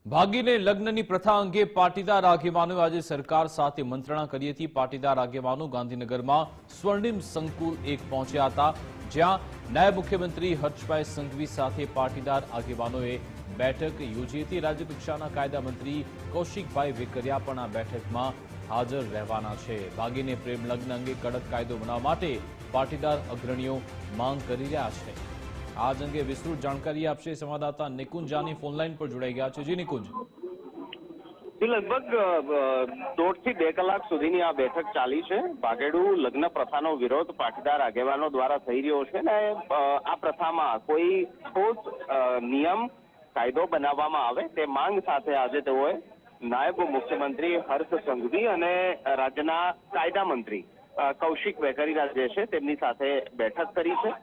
ભાગીને લગ્નની પ્રથા અંગે પાટીદાર આગેવાનોએ આજે સરકાર સાથે મંત્રણા કરી હતી। પાટીદાર આગેવાનો ગાંધીનગરમાં સ્વર્ણિમ સંકુલ 1 પહોંચ્યા હતા, જ્યાં નાયબ મુખ્યમંત્રી હર્ષભાઈ સંઘવી સાથે પાટીદાર આગેવાનોએ બેઠક યોજી હતી। રાજ્યકક્ષાના કાયદા મંત્રી કૌશિકભાઈ વેકરિયા પણ આ બેઠકમાં હાજર રહેવાના છે। ભાગીને પ્રેમ લગ્ન અંગે કડક કાયદો બનાવવા માટે પાટીદાર અગ્રણીઓ માંગ કરી રહ્યા છે। आज अंगे विस्तृत जानकारी आपसे संवाददाता निकुंज जानी फोनलाइन पर जुड़ाई गया है। जी निकुंज, लगभग 1.5 થી 2 કલાક સુધીની આ બેઠક ચાલી છે। ભાગેડુ લગ્ન પ્રથાનો વિરોધ પાટીદાર આગેવાનો દ્વારા થઈ રહ્યો છે ને આ પ્રથામાં કોઈ ઠોસ નિયમ કાયદો બનાવવામાં આવે તે માંગ સાથે આજે તેઓએ નાયબ મુખ્યમંત્રી હર્ષ સંઘવી અને રાજ્યના કાયદા મંત્રી કૌશિક વેકરિયા જે છે તેમની સાથે બેઠક કરી છે।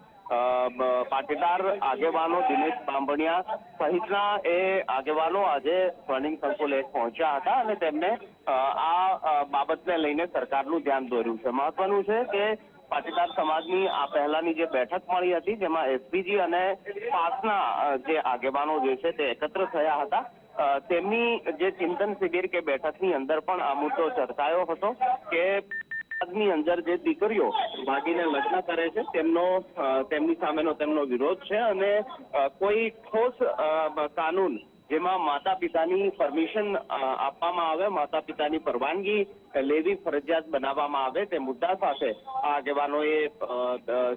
પાટીદાર આગેવાનો દિનેશ બાંભણિયા સહિતના એ આગેવાનો આજે સ્વર્ણિમ સંકુલ 1 પહોંચ્યા હતા અને તેમને આ બાબતને લઈને સરકારનું ધ્યાન દોર્યું છે। મહત્વનું છે કે પાટીદાર સમાજની આ પહેલાની જે બેઠક મળી હતી જેમાં એસપીજી અને પાસના જે આગેવાનો જે છે તે એકત્ર થયા હતા। તેમની જે ચિંતન શિબિર કે બેઠકની અંદર પણ આ મુદ્દો ચર્ચાયો હતો કે ની અંદર જે દીકરીઓ ભાગીને લગ્ન કરે છે તેમની સામેનો તેમનો વિરોધ છે અને કોઈ ઠોસ કાનૂન જેમાં માતા પિતાની પરમિશન આપવામાં આવે, માતા પિતાની પરવાનગી લેવી ફરજિયાત બનાવવામાં આવે તે મુદ્દા સાથે આ આગેવાનોએ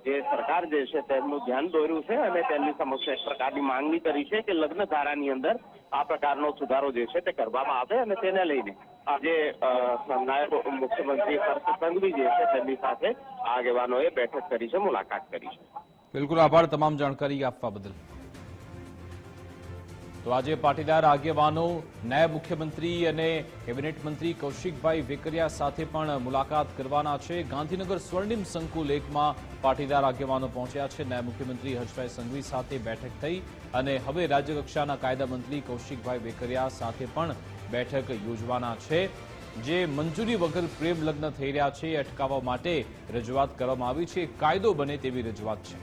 જે સરકાર જે છે તેમનું ધ્યાન દોર્યું છે અને તેમની સમક્ષ એક પ્રકારની માંગણી કરી છે કે લગ્ન ધારાની અંદર આ પ્રકારનો સુધારો જે છે તે કરવામાં આવે અને તેને લઈને આજે નાયબ મુખ્યમંત્રી હર્ષ સંઘવી જે છે તેમની સાથે આ આગેવાનોએ બેઠક કરી છે, મુલાકાત કરી છે। બિલકુલ આભાર તમામ જાણકારી આપવા બદલ। તો આજે પાટીદાર આગેવાનો નાયબ મુખ્યમંત્રી અને કેબિનેટ મંત્રી કૌશિકભાઈ વેકરિયા સાથે પણ મુલાકાત કરવાના છે। ગાંધીનગર સ્વર્ણિમ સંકુલ 1માં પાટીદાર આગેવાનો પહોંચ્યા છે। નાયબ મુખ્યમંત્રી હર્ષભાઈ સંઘવી સાથે બેઠક થઈ અને હવે રાજ્યકક્ષાના કાયદા મંત્રી કૌશિકભાઈ વેકરિયા સાથે પણ બેઠક યોજવાના છે। જે મંજૂરી વગર પ્રેમ લગ્ન થઈ રહ્યા છે એ અટકાવવા માટે રજૂઆત કરવામાં આવી છે, કાયદો બને તેવી રજૂઆત છે।